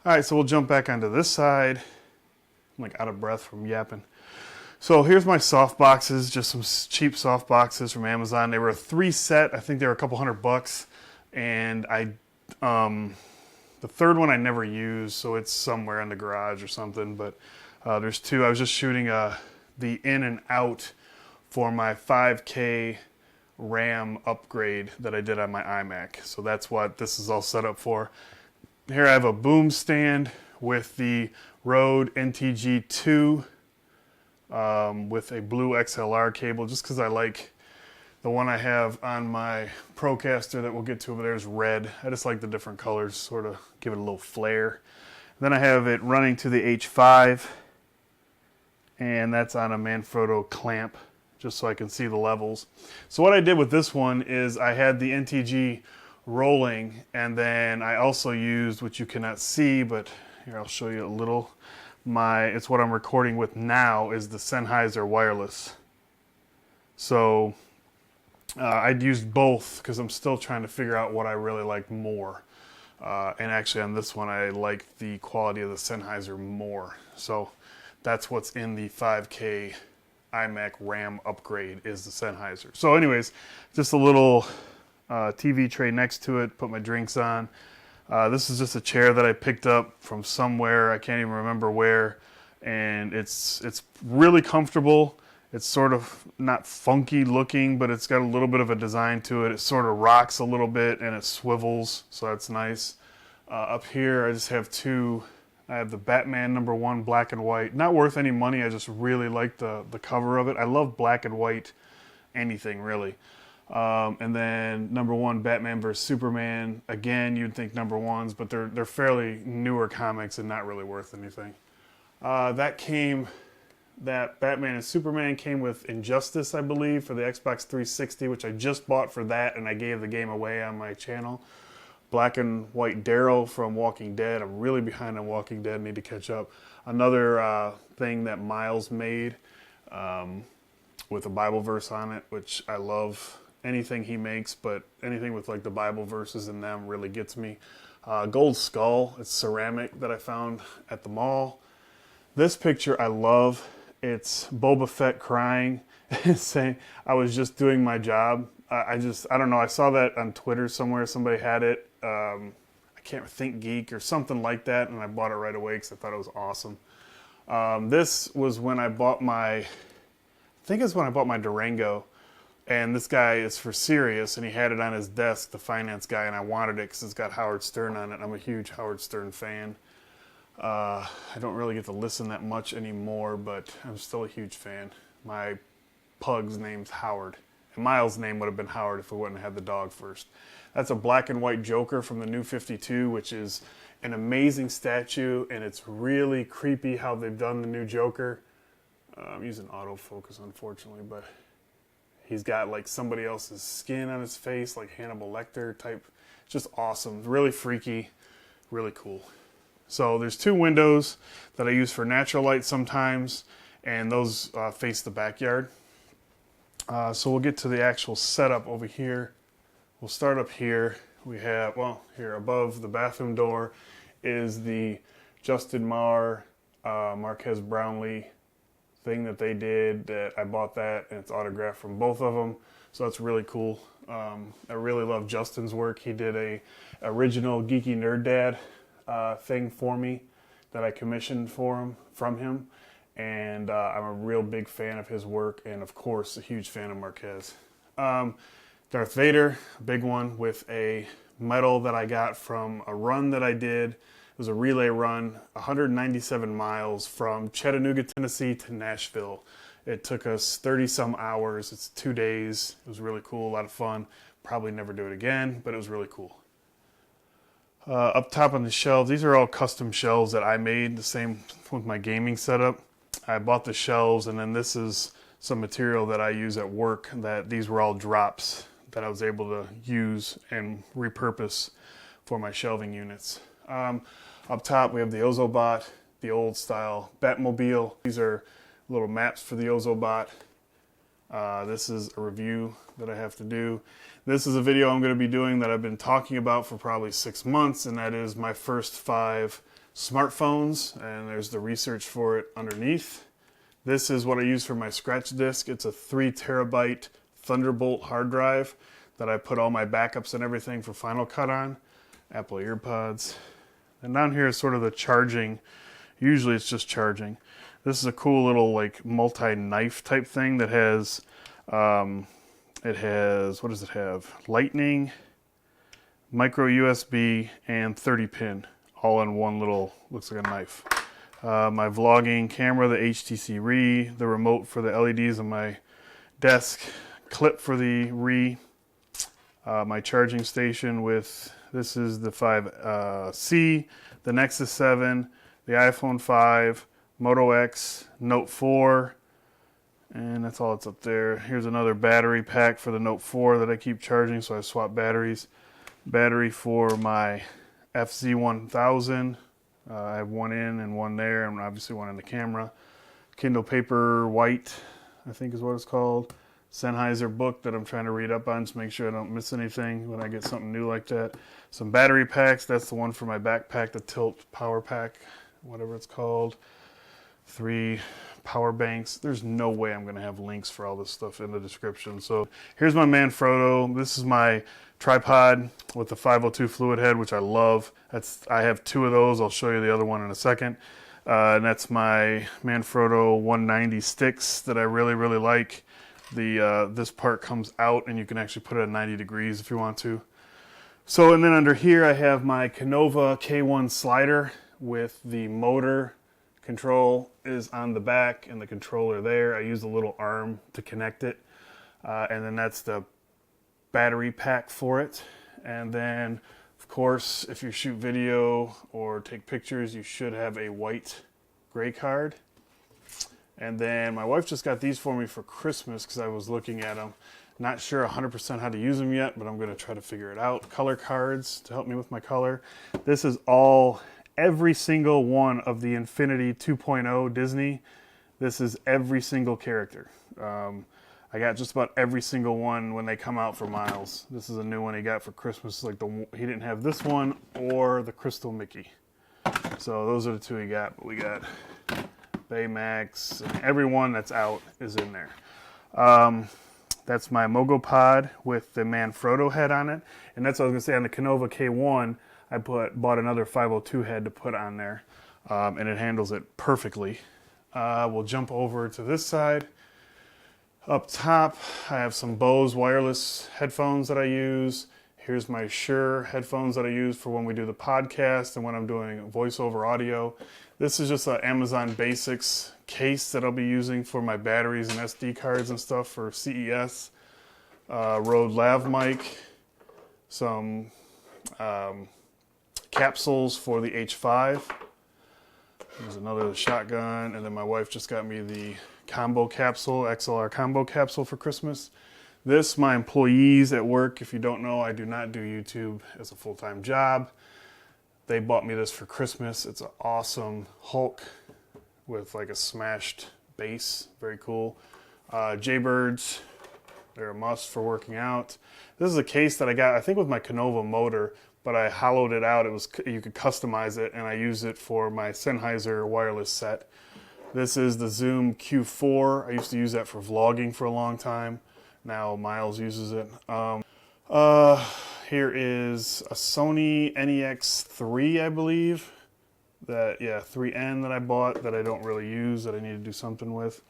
All right, so we'll jump back onto this side. I'm like out of breath from yapping. So here's my soft boxes, just some cheap soft boxes from Amazon. They were a 3 set. I think they were a couple $100. And the third one I never used, so it's somewhere in the garage or something. But there's 2. I was just shooting the in and out for my 5K RAM upgrade that I did on my iMac. So that's what this is all set up for. Here I have a boom stand with the Rode NTG2 with a blue XLR cable, just because I like the one I have on my Procaster that we'll get to over there is red. I just like the different colors, sort of give it a little flair. Then I have it running to the H5, and that's on a Manfrotto clamp, just so I can see the levels. So what I did with this one is I had the NTG rolling, and then I also used, which you cannot see, but here I'll show you a little, it's what I'm recording with now is the Sennheiser Wireless. So I'd used both because I'm still trying to figure out what I really like more. And actually on this one I like the quality of the Sennheiser more. So that's what's in the 5K iMac RAM upgrade is the Sennheiser. So anyways, just a little TV tray next to it, put my drinks on. This is just a chair that I picked up from somewhere, I can't even remember where, and it's really comfortable. It's sort of not funky looking, but it's got a little bit of a design to it. It sort of rocks a little bit and it swivels, so that's nice. Up here I just have 2. I have the Batman #1 black and white. Not worth any money, I just really like the cover of it. I love black and white anything really. And then #1 Batman vs Superman. Again, you'd think #1s, but they're fairly newer comics and not really worth anything. That Batman and Superman came with Injustice, I believe, for the Xbox 360, which I just bought for that, and I gave the game away on my channel. Black and white Daryl from Walking Dead. I'm really behind on Walking Dead, need to catch up. Another thing that Miles made with a Bible verse on it, which I love. Anything he makes, but anything with like the Bible verses in them really gets me. Gold skull, it's ceramic that I found at the mall. This picture I love. It's Boba Fett crying, saying, I was just doing my job. I don't know, I saw that on Twitter somewhere, somebody had it. I can't think Geek or something like that, and I bought it right away because I thought it was awesome. This was when I bought I think it's when I bought my Durango. And this guy is for Sirius, and he had it on his desk, the finance guy, and I wanted it because it's got Howard Stern on it. I'm a huge Howard Stern fan. I don't really get to listen that much anymore, but I'm still a huge fan. My pug's name's Howard. And Miles' name would have been Howard if we wouldn't have had the dog first. That's a black and white Joker from the New 52, which is an amazing statue, and it's really creepy how they've done the new Joker. I'm using autofocus, unfortunately, but he's got like somebody else's skin on his face, like Hannibal Lecter type. Just awesome, really freaky, really cool. So there's 2 windows that I use for natural light sometimes, and those face the backyard. So we'll get to the actual setup over here. We'll start up here. We have, well, here above the bathroom door is the Justin Marr, Marquez Brownlee thing that they did. That I bought that, and it's autographed from both of them, so that's really cool. I really love Justin's work. He did a original Geeky Nerd Dad thing for me that I commissioned from him, and I'm a real big fan of his work, and of course a huge fan of Marquez. Darth Vader, big one, with a medal that I got from a run that I did. It was a relay run, 197 miles from Chattanooga, Tennessee to Nashville. It took us 30-some hours. It's 2 days. It was really cool, a lot of fun. Probably never do it again, but it was really cool. Up top on the shelves, these are all custom shelves that I made, the same with my gaming setup. I bought the shelves, and then this is some material that I use at work. These were all drops that I was able to use and repurpose for my shelving units. Up top we have the Ozobot, the old style Batmobile. These are little maps for the Ozobot. This is a review that I have to do. This is a video I'm going to be doing that I've been talking about for probably 6 months, and that is my first 5 smartphones, and there's the research for it underneath. This is what I use for my scratch disk. It's a 3 terabyte Thunderbolt hard drive that I put all my backups and everything for Final Cut on. Apple EarPods. And down here is sort of the charging. Usually it's just charging. This is a cool little like multi-knife type thing that has, what does it have? Lightning, micro USB, and 30 pin, all in one little, looks like a knife. My vlogging camera, the HTC Re, the remote for the LEDs on my desk, clip for the Re, my charging station with, this is the 5C, the Nexus 7, the iPhone 5, Moto X, Note 4, and that's all that's up there. Here's another battery pack for the Note 4 that I keep charging, so I swap batteries. Battery for my FZ1000. I have one in and one there, and obviously one in the camera. Kindle Paper White, I think is what it's called. Sennheiser book that I'm trying to read up on to make sure I don't miss anything when I get something new like that. Some battery packs. That's the one for my backpack, the Tilt Power Pack, whatever it's called. 3 power banks. There's no way I'm going to have links for all this stuff in the description. So here's my Manfrotto. This is my tripod with the 502 fluid head, which I love. I have 2 of those. I'll show you the other one in a second. And that's my Manfrotto 190 sticks that I really, really like. This part comes out and you can actually put it at 90 degrees if you want to. So, and then under here I have my Konova K1 Slider with the motor control is on the back and the controller there. I use a little arm to connect it. And then that's the battery pack for it. And then, of course, if you shoot video or take pictures, you should have a white gray card. And then my wife just got these for me for Christmas because I was looking at them. Not sure 100% how to use them yet, but I'm going to try to figure it out. Color cards to help me with my color. This is every single one of the Infinity 2.0 Disney. This is every single character. I got just about every single one when they come out for Miles. This is a new one he got for Christmas. Like he didn't have this one or the Crystal Mickey. So those are the 2 he got. But we got Baymax. And every one that's out is in there. That's my MogoPod with the Manfrotto head on it. And that's what I was going to say on the Konova K1. I bought another 502 head to put on there, and it handles it perfectly. We'll jump over to this side. Up top, I have some Bose wireless headphones that I use. Here's my Shure headphones that I use for when we do the podcast and when I'm doing voiceover audio. This is just an Amazon Basics case that I'll be using for my batteries and SD cards and stuff for CES. Rode lav mic, some capsules for the H5. There's another shotgun, and then my wife just got me the combo capsule, XLR combo capsule for Christmas. This, my employees at work, if you don't know, I do not do YouTube as a full-time job. They bought me this for Christmas. It's an awesome Hulk with like a smashed base, very cool. Jaybirds, they're a must for working out. This is a case that I got, I think with my Konova Motor, but I hollowed it out. You could customize it, and I use it for my Sennheiser wireless set. This is the Zoom Q4. I used to use that for vlogging for a long time. Now Miles uses it. Here is a Sony NEX3, I believe. 3N that I bought that I don't really use, that I need to do something with.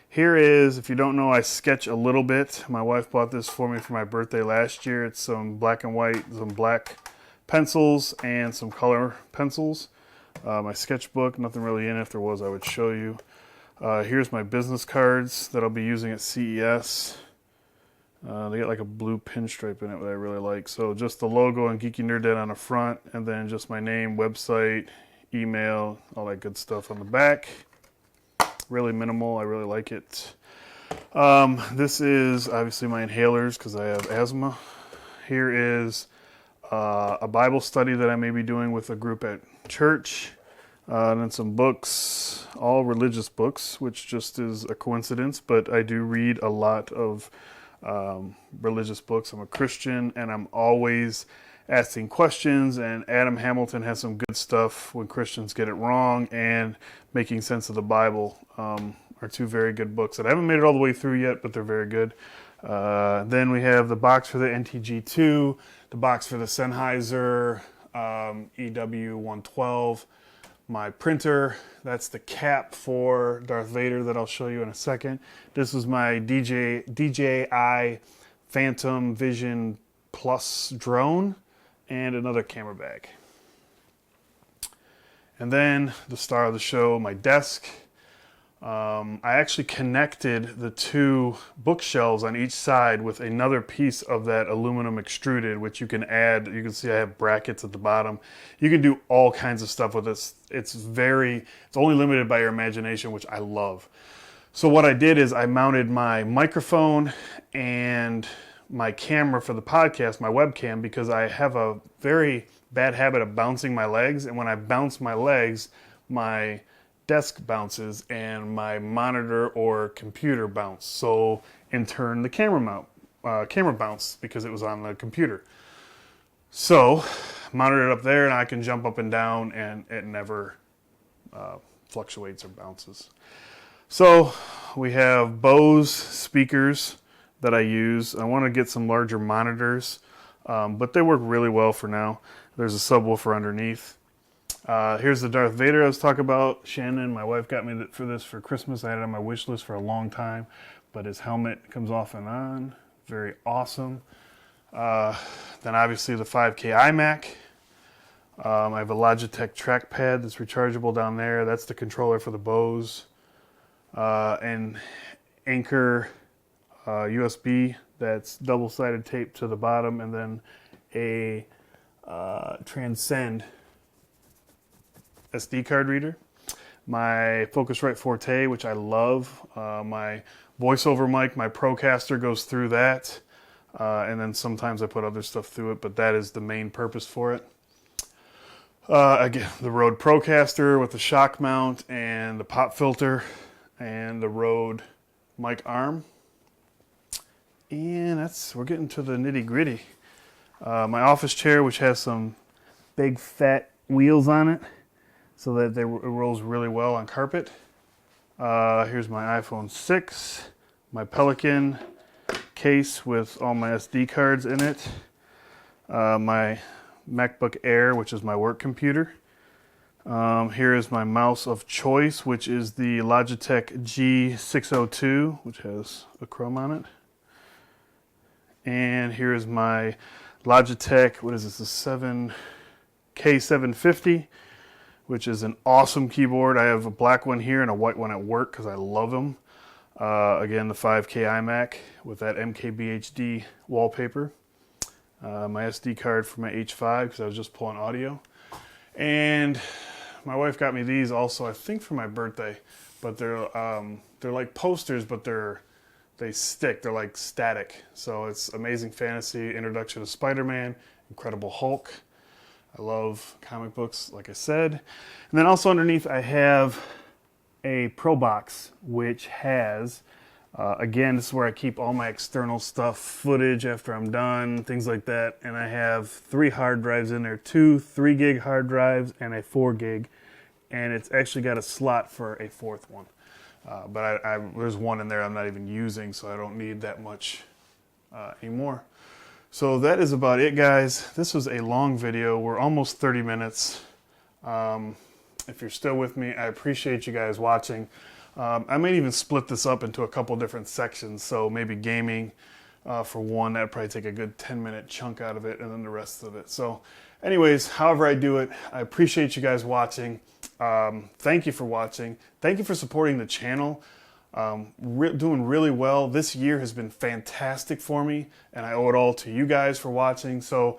Here is, if you don't know, I sketch a little bit. My wife bought this for me for my birthday last year. It's some black and white, some black pencils and some color pencils. My sketchbook, nothing really in it. If there was, I would show you. Here's my business cards that I'll be using at CES. They got like a blue pinstripe in it that I really like. So just the logo and Geeky Nerd Dad on the front, and then just my name, website, email, all that good stuff on the back. Really minimal. I really like it. This is obviously my inhalers because I have asthma. Here is a Bible study that I may be doing with a group at church. And then some books, all religious books, which just is a coincidence, but I do read a lot of religious books. I'm a Christian, and I'm always asking questions, and Adam Hamilton has some good stuff when Christians get it wrong, and Making Sense of the Bible are two very good books that I haven't made it all the way through yet, but they're very good. Then we have the box for the NTG2, the box for the Sennheiser EW112, my printer, that's the cap for Darth Vader that I'll show you in a second. This is my DJI Phantom Vision Plus drone, and another camera bag. And then the star of the show, my desk. I actually connected the two bookshelves on each side with another piece of that aluminum extruded, which you can add. You can see I have brackets at the bottom. You can do all kinds of stuff with this. It's only limited by your imagination, which I love. So what I did is I mounted my microphone and my camera for the podcast, my webcam, because I have a very bad habit of bouncing my legs, and when I bounce my legs, my desk bounces and my monitor or computer bounce. So in turn, the camera bounced because it was on the computer. So monitor it up there, and I can jump up and down, and it never fluctuates or bounces. So we have Bose speakers that I use. I want to get some larger monitors, but they work really well for now. There's a subwoofer underneath. Here's the Darth Vader I was talking about. Shannon, my wife, got me for this for Christmas. I had it on my wish list for a long time, but his helmet comes off and on. Very awesome. Then obviously the 5K iMac. I have a Logitech trackpad that's rechargeable down there. That's the controller for the Bose. An Anchor USB that's double-sided tape to the bottom, and then a Transcend SD card reader. My Focusrite Forte, which I love. My voiceover mic, my Procaster goes through that. And then sometimes I put other stuff through it, but that is the main purpose for it. Again, the Rode Procaster with the shock mount and the pop filter, and the Rode mic arm. And we're getting to the nitty gritty. My office chair, which has some big fat wheels on it, so that it rolls really well on carpet. Here's my iPhone 6, my Pelican case with all my SD cards in it, my MacBook Air, which is my work computer. Here is my mouse of choice, which is the Logitech G602, which has a chrome on it. And here is my Logitech, what is this, the K750, which is an awesome keyboard. I have a black one here and a white one at work because I love them. Again, the 5K iMac with that MKBHD wallpaper. My SD card for my H5 because I was just pulling audio. And my wife got me these also, I think for my birthday, but they're like posters, but they stick. They're like static. So it's Amazing Fantasy, Introduction to Spider-Man, Incredible Hulk. I love comic books, like I said. And then also underneath I have a Pro Box, which has, again, this is where I keep all my external stuff, footage after I'm done, things like that. And I have 3 hard drives in there, 2 3-gig hard drives and a 4-gig. And it's actually got a slot for a 4th one. But there's one in there I'm not even using, so I don't need that much anymore. So that is about it, guys. This was a long video. We're almost 30 minutes. If you're still with me, I appreciate you guys watching. I might even split this up into a couple different sections. So maybe gaming for one, that'd probably take a good 10-minute chunk out of it, and then the rest of it. So anyways, however I do it, I appreciate you guys watching. Thank you for watching. Thank you for supporting the channel. Doing really well. This year has been fantastic for me, and I owe it all to you guys for watching. So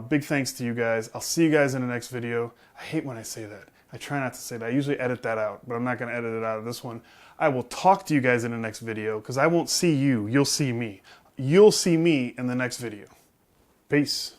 big thanks to you guys. I'll see you guys in the next video. I hate when I say that. I try not to say that. I usually edit that out, but I'm not going to edit it out of this one. I will talk to you guys in the next video because I won't see you. You'll see me. You'll see me in the next video. Peace.